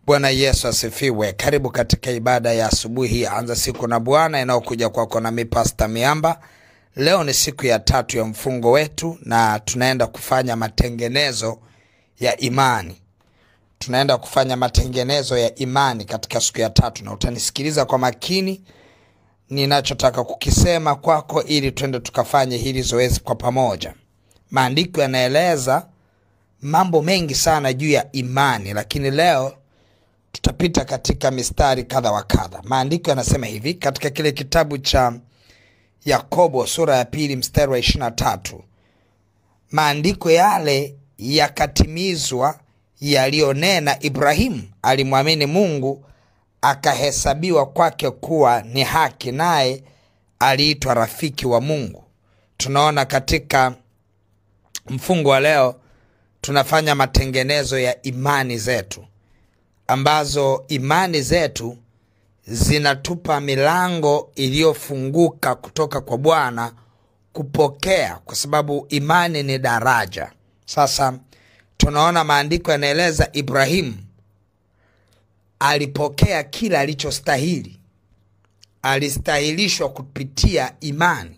Bwana Yesu asifiwe. Karibu katika ibada ya asubuhi anza siku na Bwana inayokuja kwako na mimi Pastor Miamba. Leo ni siku ya 3 ya mfungo wetu na tunaenda kufanya matengenezo ya imani. Tunaenda kufanya matengenezo ya imani katika siku ya 3 na utanisikiliza kwa makini ninachotaka kukisema kwako ili twende tukafanye hili zoezi kwa pamoja. Maandiko yanaeleza mambo mengi sana juu ya imani, lakini leo tutapita katika mistari kadha wa kadha. Maandiko yanasema hivi katika kile kitabu cha Yakobo sura ya 2 mstari wa 23. Maandiko yale yakatimizwa yalionena, Ibrahimu alimwamini Mungu akahesabiwa kwake kuwa ni haki, naye aliitwa rafiki wa Mungu. Tunaona katika mfungo wa leo tunafanya matengenezo ya imani zetu, ambazo imani zetu zinatupa milango iliyofunguka kutoka kwa Bwana kupokea, kwa sababu imani ni daraja. Sasa tunaona maandiko yanaeleza Ibrahimu alipokea kila alichostahili. Alistahilishwa kupitia imani.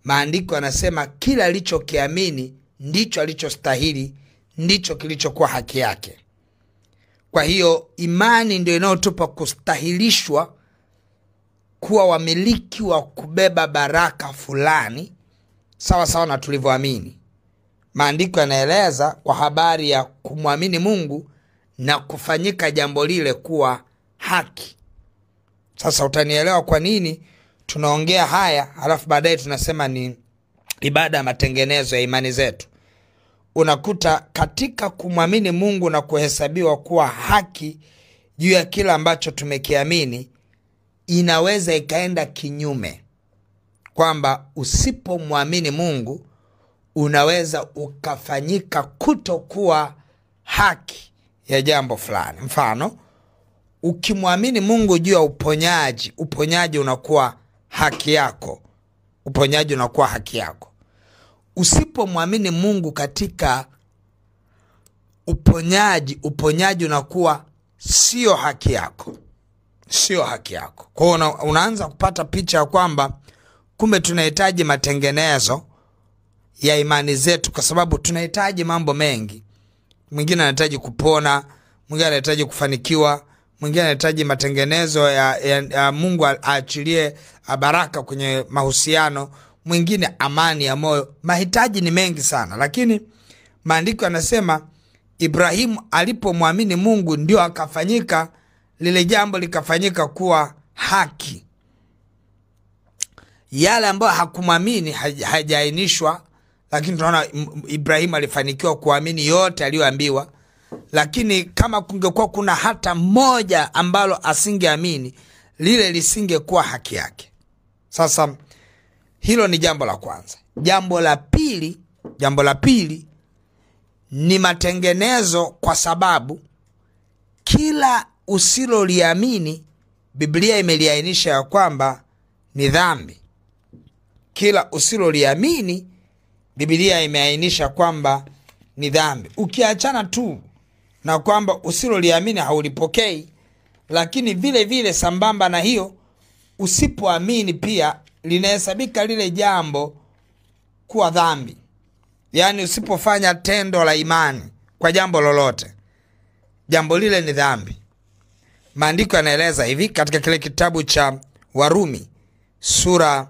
Maandiko yanasema kila alichokiamini ndicho alichostahili, ndicho kilichokuwa haki yake. Kwa hiyo imani ndio inayotupa kustahilishwa kuwa wamiliki wa kubeba baraka fulani sawa sawa na tulivyoamini. Maandiko yanaeleza kwa habari ya kumwamini Mungu na kufanyika jambo lile kuwa haki. Sasa utanielewa kwa nini tunaongea haya, halafu baadaye tunasema ni ibada ya matengenezo ya imani zetu. Unakuta katika kumwamini Mungu na kuhesabiwa kuwa haki juu ya kila ambacho tumekiamini, inaweza ikaenda kinyume, kwamba usipomwamini Mungu unaweza ukafanyika kutokuwa haki ya jambo fulani. Mfano, ukimwamini Mungu juu ya uponyaji unakuwa haki yako. Uponyaji unakuwa haki yako. Usipomwamini Mungu katika uponyaji unakuwa sio haki yako. Sio haki yako. Kwa hiyo unaanza kupata picha ya kwamba kumbe tunahitaji matengenezo ya imani zetu, kwa sababu tunahitaji mambo mengi. Mwingine anahitaji kupona, mwingine anahitaji kufanikiwa, mwingine anahitaji matengenezo ya Mungu aachilie baraka kwenye mahusiano, mwingine amani ya moyo. Mahitaji ni mengi sana, lakini maandiko yanasema Ibrahimu alipomwamini Mungu ndio akafanyika lile jambo, likafanyika kuwa haki. Yale ambayo hakumwamini hajaainishwa, lakini tunaona Ibrahimu alifanikiwa kuamini yote aliyoambiwa. Lakini kama kungekuwa kuna hata moja ambalo asingeamini, lile lisingekuwa haki yake. Sasa hilo ni jambo la kwanza. Jambo la pili ni matengenezo, kwa sababu kila usiloliamini Biblia imeliainisha ya kwamba ni dhambi. Kila usiloliamini Biblia imeainisha kwamba ni dhambi. Ukiachana tu na kwamba usiloliamini haulipokei, lakini vile vile sambamba na hiyo, usipoamini pia linahesabika lile jambo kuwa dhambi. Yaani usipofanya tendo la imani kwa jambo lolote, jambo lile ni dhambi. Maandiko yanaeleza hivi katika kile kitabu cha Warumi sura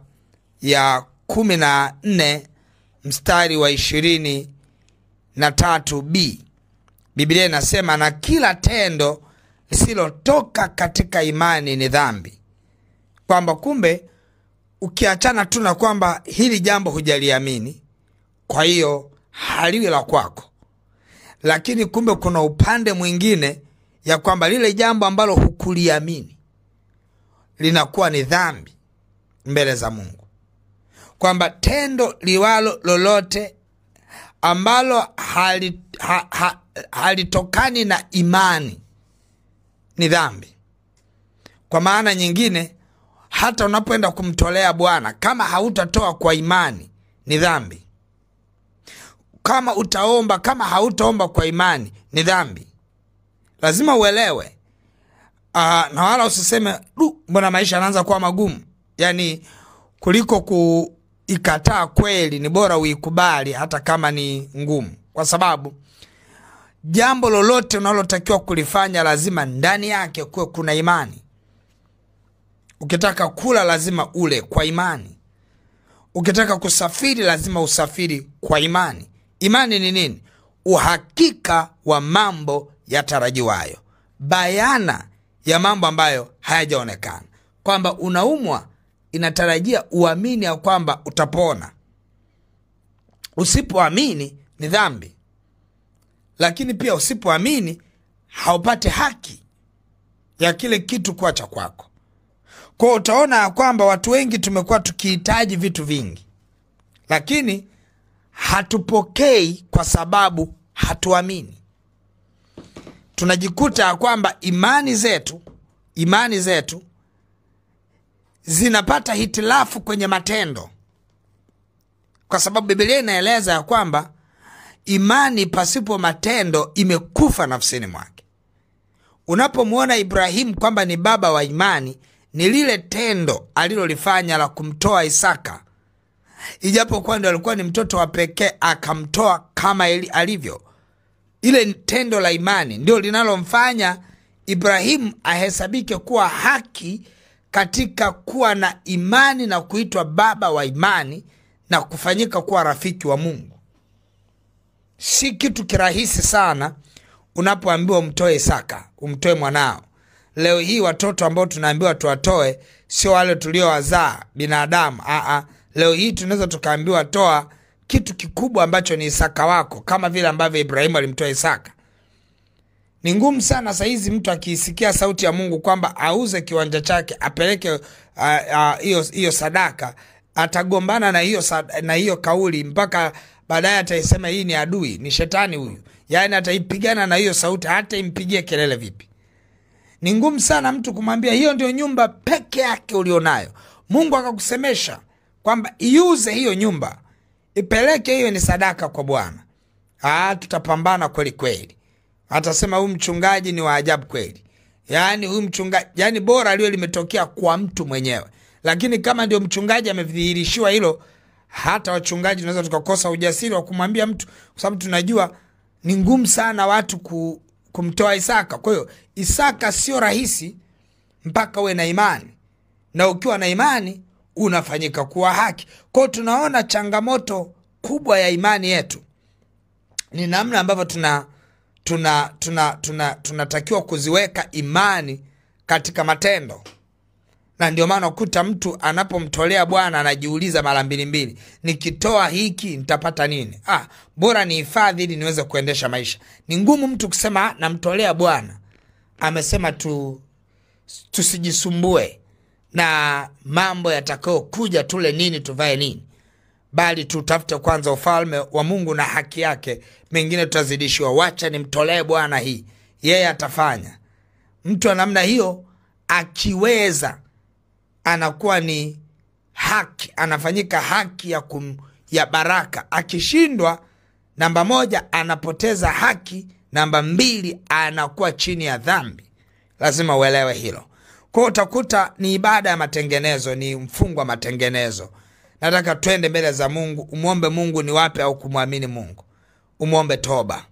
ya 14 mstari wa 23b. Biblia inasema, na kila tendo lisilotoka katika imani ni dhambi. Kwamba kumbe ukiachana tu na kwamba hili jambo hujaliamini, kwa hiyo haliwi la kwako, lakini kumbe kuna upande mwingine ya kwamba lile jambo ambalo hukuliamini linakuwa ni dhambi mbele za Mungu. Kwamba tendo liwalo lolote ambalo halitokani na imani ni dhambi. Kwa maana nyingine, hata unapoenda kumtolea Bwana, kama hautatoa kwa imani ni dhambi. Kama utaomba, kama hautaomba kwa imani ni dhambi. Lazima uelewe. Na wala usiseme mbona maisha yanaanza kuwa magumu. Yani kuliko kuikataa kweli ni bora uikubali hata kama ni ngumu. Kwa sababu jambo lolote unalotakiwa kulifanya lazima ndani yake kuwe kuna imani. Ukitaka kula lazima ule kwa imani. Ukitaka kusafiri lazima usafiri kwa imani. Imani ni nini? Uhakika wa mambo yatarajiwayo. Bayana ya mambo ambayo hayajaonekana. Kwamba unaumwa inatarajia uamini ya kwamba utapona. Usipoamini ni dhambi. Lakini pia usipoamini haupate haki ya kile kitu kuwa cha kwako. Kwa utaona kwamba watu wengi tumekuwa tukihitaji vitu vingi, lakini hatupokei kwa sababu hatuamini. Tunajikuta kwamba imani zetu zinapata hitilafu kwenye matendo. Kwa sababu Biblia inaeleza ya kwamba imani pasipo matendo imekufa nafsini mwake. Unapomuona Ibrahim kwamba ni baba wa imani, ni lile tendo alilolifanya la kumtoa Isaka. Ijapokuwa ndio alikuwa ni mtoto wa pekee, akamtoa kama alivyo. Ile tendo la imani ndio linalomfanya Ibrahim ahesabike kuwa haki katika kuwa na imani na kuitwa baba wa imani na kufanyika kuwa rafiki wa Mungu. Si kitu kirahisi sana unapoambiwa umtoe Isaka, umtoe mwanao. Leo hii watoto ambao tunaambiwa tuwatoe sio wale tuliowazaa binadamu. Leo hii tunaweza tukaambiwa toa kitu kikubwa ambacho ni Isaka wako, kama vile ambavyo Ibrahimu alimtoa Isaka. Ni ngumu sana saa hizi mtu akisikia sauti ya Mungu kwamba auze kiwanja chake apeleke hiyo sadaka, atagombana na hiyo kauli mpaka baadaye ataisema hii ni adui, ni shetani huyu. Yani ataipigana na hiyo sauti, hata impigie kelele vipi. Ni ngumu sana mtu kumwambia hiyo ndio nyumba peke yake ulionayo. Mungu akakusemesha kwamba iuze hiyo nyumba, ipeleke hiyo ni sadaka kwa Bwana. Tutapambana kweli kweli. Atasema huyu mchungaji ni wa ajabu kweli. Yani huyu mchungaji, yani bora lio limetokea kwa mtu mwenyewe. Lakini kama ndio mchungaji amedhihirishiwa hilo, hata wachungaji tunaweza tukakosa ujasiri wa kumwambia mtu, kwa sababu tunajua ni ngumu sana watu kumtoa Isaka. Kwa hiyo Isaka sio rahisi mpaka uwe na imani. Na ukiwa na imani unafanyika kuwa haki. Kwa hiyo tunaona changamoto kubwa ya imani yetu ni namna ambavyo tunatakiwa kuziweka imani katika matendo. Na ndio maana ukuta mtu anapomtolea Bwana anajiuliza mara mbili, nikitoa hiki nitapata nini? Bora nihifadhi ili niweze kuendesha maisha. Ni ngumu mtu kusema namtolea Bwana. Amesema tusijisumbue na mambo yatakao kuja, tule nini, tuvae nini, bali tutafute kwanza ufalme wa Mungu na haki yake, mengine tutazidishiwa. Wacha nimtolee Bwana hii, yeye atafanya. Mtu wa namna hiyo akiweza anakuwa ni haki, anafanyika haki ya baraka. Akishindwa, namba 1 anapoteza haki, namba 2 anakuwa chini ya dhambi. Lazima uelewe hilo. Kwa utakuta ni ibada ya matengenezo, ni mfungo wa matengenezo. Nataka twende mbele za Mungu, umuombe Mungu ni wapi au kumwamini Mungu. Umuombe toba.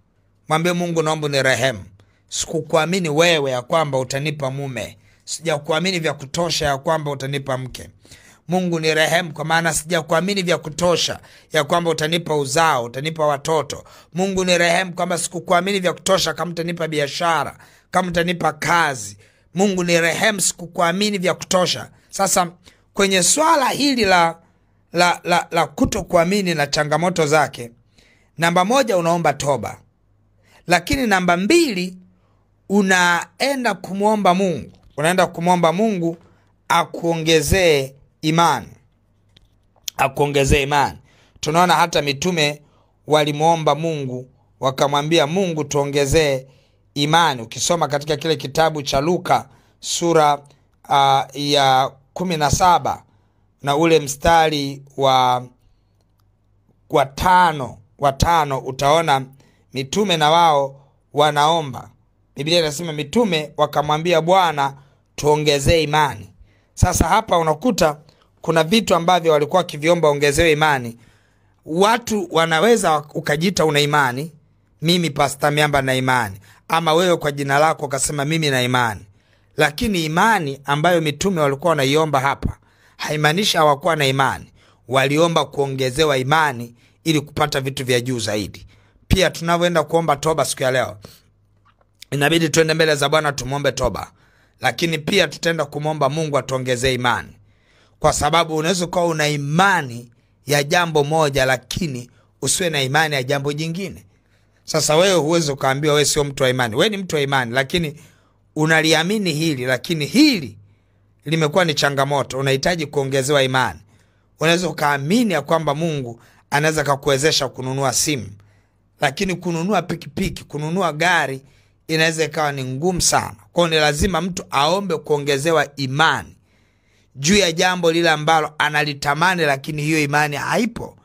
Mwambie Mungu, naomba ni rehemu. Sikukuamini wewe ya kwamba utanipa mume. Sijakuamini vya kutosha ya kwamba utanipa mke. Mungu ni rehemu, kwa maana sijakuamini vya kutosha ya kwamba utanipa uzao, utanipa watoto. Mungu ni rehemu kwamba sikukuamini vya kutosha kama utanipa biashara, kama utanipa kazi. Mungu ni rehemu, sikukuamini vya kutosha. Sasa kwenye swala hili la kutokuamini na changamoto zake, namba 1 unaomba toba. Lakini namba 2 unaenda kumwomba Mungu. Unaenda kumwomba Mungu akuongezee imani. Akuongezee imani. Tunaona hata mitume walimuomba Mungu, wakamwambia Mungu tuongezee imani. Ukisoma katika kile kitabu cha Luka sura ya 17 na ule mstari wa 5 utaona mitume na wao wanaomba. Biblia inasema mitume wakamwambia Bwana, tuongezee imani. Sasa hapa unakuta kuna vitu ambavyo walikuwa kiviomba ongezewe imani. Watu wanaweza ukajiita una imani, mimi Pastor Miamba na imani, ama wewe kwa jina lako ukasema mimi na imani. Lakini imani ambayo mitume walikuwa wanaiomba hapa haimaanishi hawakuwa na imani. Waliomba kuongezewa imani ili kupata vitu vya juu zaidi. Pia tunavyoenda kuomba toba siku ya leo, inabidi tuende mbele za Bwana tumuombe toba. Lakini pia tutaenda kumwomba Mungu atuongezee imani. Kwa sababu unaweza kuwa una imani ya jambo moja lakini usiwe na imani ya jambo jingine. Sasa wewe huwezi ukaambiwa wewe sio mtu wa imani. Wewe ni mtu wa imani lakini unaliamini hili, lakini hili limekuwa ni changamoto, unahitaji kuongezewa imani. Unaweza ukaamini ya kwamba Mungu anaweza kukuwezesha kununua simu, lakini kununua pikipiki, kununua gari inaweza ikawa ni ngumu sana. Kwa hiyo ni lazima mtu aombe kuongezewa imani juu ya jambo lile ambalo analitamani, lakini hiyo imani haipo.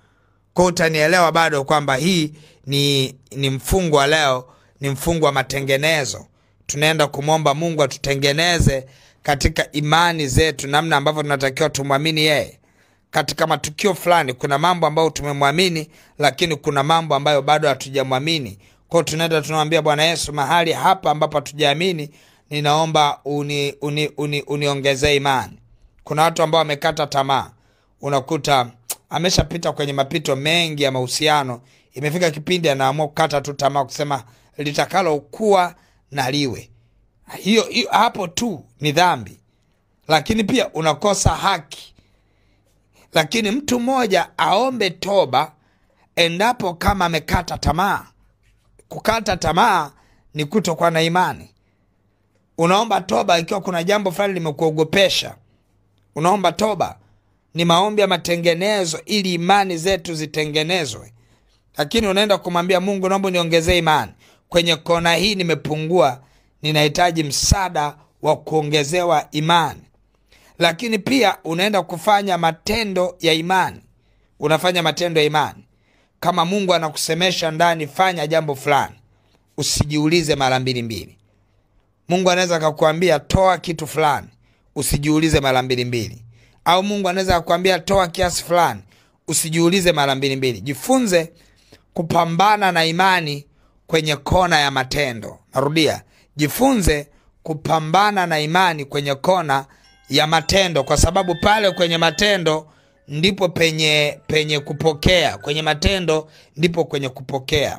Kwa utanielewa bado kwamba hii ni mfungo wa leo, ni mfungo wa matengenezo. Tunaenda kumwomba Mungu atutengeneze katika imani zetu, namna ambavyo tunatakiwa tumwamini yeye. Katika matukio fulani kuna mambo ambayo tumemwamini, lakini kuna mambo ambayo bado hatujamwamini. Kwa hiyo tunaenda tunamwambia Bwana Yesu, mahali hapa ambapo hatujaamini, ninaomba uniongezee imani. Kuna watu ambao wamekata tamaa. Unakuta ameshapita kwenye mapito mengi ya mahusiano, imefika kipindi anaamua kukata tu tamaa, kusema litakalo kuwa na liwe. Hiyo hapo tu ni dhambi. Lakini pia unakosa haki. Lakini mtu mmoja aombe toba endapo kama amekata tamaa. Kukata tamaa ni kutokuwa na imani. Unaomba toba ikiwa kuna jambo fulani limekuogopesha. Unaomba toba, ni maombi ya matengenezo ili imani zetu zitengenezwe. Lakini unaenda kumwambia Mungu, naomba niongezee imani. Kwenye kona hii nimepungua, ninahitaji msaada wa kuongezewa imani. Lakini pia unaenda kufanya matendo ya imani. Unafanya matendo ya imani. Kama Mungu anakusemesha ndani fanya jambo fulani, usijiulize mara mbili. Mungu anaweza kukuambia toa kitu fulani, usijiulize mara mbili. Au Mungu anaweza kukuambia toa kiasi fulani, usijiulize mara mbili. Jifunze kupambana na imani kwenye kona ya matendo. Narudia, jifunze kupambana na imani kwenye kona ya matendo, kwa sababu pale kwenye matendo ndipo penye kupokea. Kwenye matendo ndipo kwenye kupokea.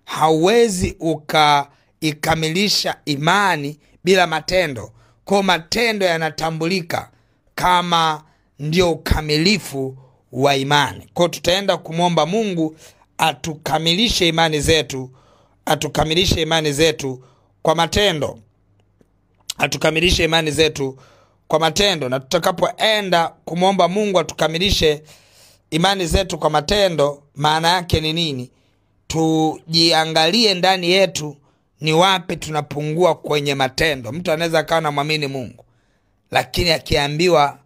Hauwezi ukaikamilisha imani bila matendo. Kwa matendo yanatambulika kama ndio ukamilifu wa imani. Kwa tutaenda kumwomba Mungu atukamilishe imani zetu, atukamilishe imani zetu kwa matendo. Atukamilishe imani zetu kwa matendo. Na tutakapoenda kumwomba Mungu atukamilishe imani zetu kwa matendo, maana yake ni nini? Tujiangalie ndani yetu ni wapi tunapungua kwenye matendo. Mtu anaweza akawa anamwamini Mungu, lakini akiambiwa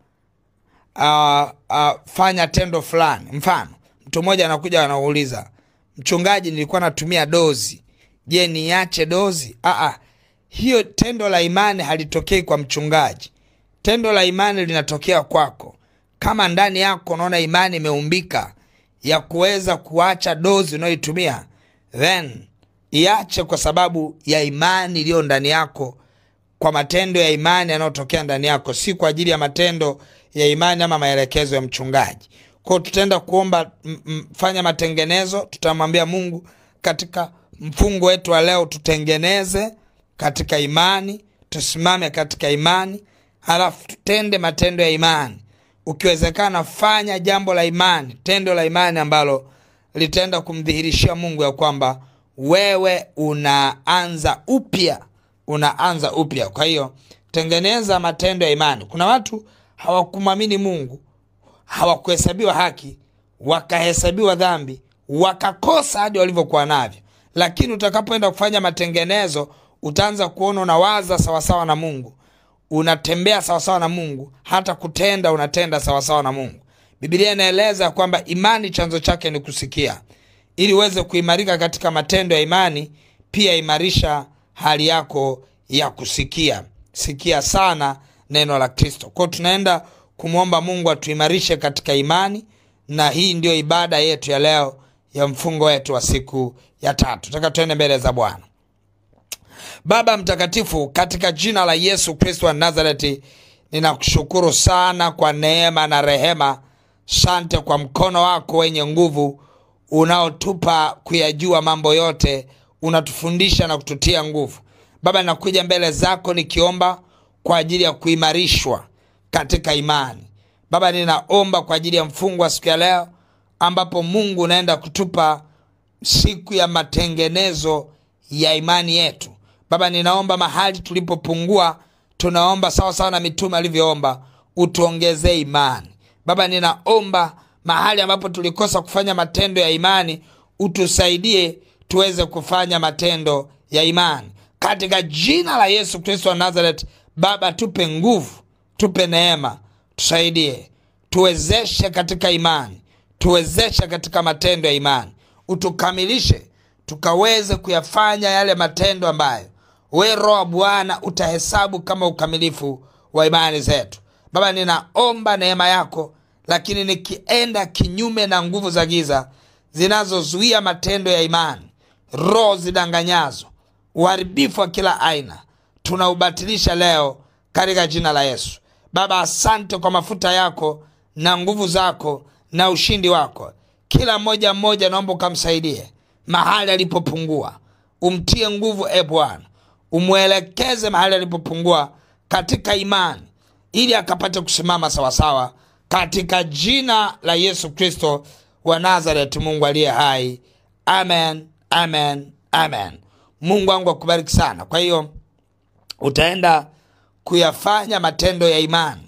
fanya tendo fulani. Mfano, mtu mmoja anakuja anauliza, mchungaji, nilikuwa natumia dozi, je, niache dozi? Hiyo tendo la imani halitokei kwa mchungaji. Tendo la imani linatokea kwako. Kama ndani yako unaona imani imeumbika ya kuweza kuacha dozi unayoitumia, then iache kwa sababu ya imani iliyo ndani yako, kwa matendo ya imani yanayotokea ndani yako, si kwa ajili ya matendo ya imani ama maelekezo ya mchungaji. Kwa tutaenda kuomba fanya matengenezo. Tutamwambia Mungu katika mfungo wetu wa leo tutengeneze katika imani, tusimame katika imani, halafu tutende matendo ya imani. Ukiwezekana fanya jambo la imani, tendo la imani ambalo litaenda kumdhihirishia Mungu ya kwamba wewe unaanza upya. Kwa hiyo tengeneza matendo ya imani. Kuna watu hawakumwamini Mungu, hawakuhesabiwa haki, wakahesabiwa dhambi, wakakosa hadi walivyokuwa navyo. Lakini utakapoenda kufanya matengenezo, utaanza kuona unawaza sawasawa na Mungu, unatembea sawasawa na Mungu, hata kutenda unatenda sawasawa na Mungu. Biblia inaeleza kwamba imani chanzo chake ni kusikia. Ili uweze kuimarika katika matendo ya imani, pia imarisha hali yako ya kusikia. Sikia sana neno la Kristo. Kwa tunaenda kumwomba Mungu atuimarishe katika imani, na hii ndio ibada yetu ya leo ya mfungo wetu wa siku ya 3. Nataka tuende mbele za Bwana. Baba mtakatifu, katika jina la Yesu Kristo wa Nazareti, ninakushukuru sana kwa neema na rehema. Asante kwa mkono wako wenye nguvu unaotupa kuyajua mambo yote, unatufundisha na kututia nguvu. Baba, nakuja mbele zako nikiomba kwa ajili ya kuimarishwa katika imani. Baba, ninaomba kwa ajili ya mfungo wa siku ya leo, ambapo Mungu unaenda kutupa siku ya matengenezo ya imani yetu. Baba, ninaomba mahali tulipopungua, tunaomba sawa sawa na mitume alivyoomba, utuongezee imani. Baba, ninaomba mahali ambapo tulikosa kufanya matendo ya imani, utusaidie tuweze kufanya matendo ya imani. Katika jina la Yesu Kristo wa Nazareth, Baba, tupe nguvu, tupe neema, tusaidie, tuwezeshe katika imani, tuwezeshe katika matendo ya imani. Utukamilishe tukaweze kuyafanya yale matendo ambayo wewe Roho wa Bwana utahesabu kama ukamilifu wa imani zetu. Baba, ninaomba neema yako, lakini nikienda kinyume na nguvu za giza zinazozuia matendo ya imani, roho zidanganyazo, uharibifu wa kila aina, tunaubatilisha leo katika jina la Yesu. Baba, asante kwa mafuta yako na nguvu zako na ushindi wako. Kila mmoja naomba ukamsaidie mahali alipopungua. Umtie nguvu Bwana, umuelekeze mahali alipopungua katika imani, ili akapate kusimama sawasawa, katika jina la Yesu Kristo wa Nazareth, Mungu aliye hai. Amen, amen, amen. Mungu wangu akubariki sana. Kwa hiyo utaenda kuyafanya matendo ya imani.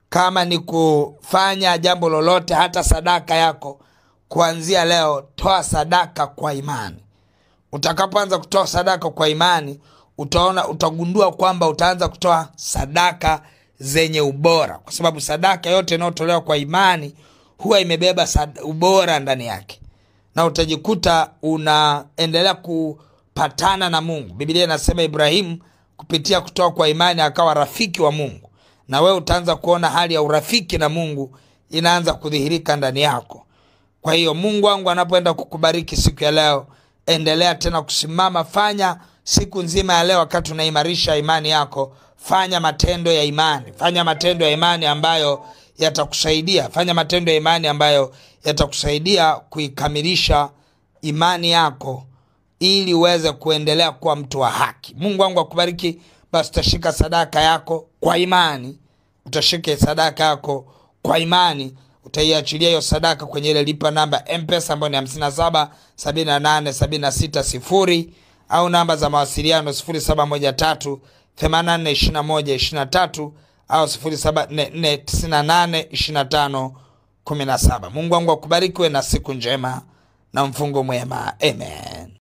Kama ni kufanya jambo lolote, hata sadaka yako, kuanzia leo toa sadaka kwa imani. Utakapoanza kutoa sadaka kwa imani, utagundua kwamba utaanza kutoa sadaka zenye ubora, kwa sababu sadaka yote inayotolewa kwa imani huwa imebeba ubora ndani yake, na utajikuta unaendelea kupatana na Mungu. Biblia inasema Ibrahimu kupitia kutoa kwa imani akawa rafiki wa Mungu, na wewe utaanza kuona hali ya urafiki na Mungu inaanza kudhihirika ndani yako. Kwa hiyo Mungu wangu anapoenda kukubariki siku ya leo, endelea tena kusimama. Fanya siku nzima ya leo, wakati unaimarisha imani yako, fanya matendo ya imani. Fanya matendo ya imani ambayo yatakusaidia. Fanya matendo ya imani ambayo yatakusaidia kuikamilisha imani yako, ili uweze kuendelea kuwa mtu wa haki. Mungu wangu akubariki. Basi utashika sadaka yako kwa imani. Utashika sadaka yako kwa imani. Utaiachilia hiyo sadaka kwenye ile lipa namba M-Pesa ambayo ni 577876 au namba za mawasiliano 0713842123 au 0744982517. Mungu wangu akubariki, na siku njema na mfungo mwema. Amen.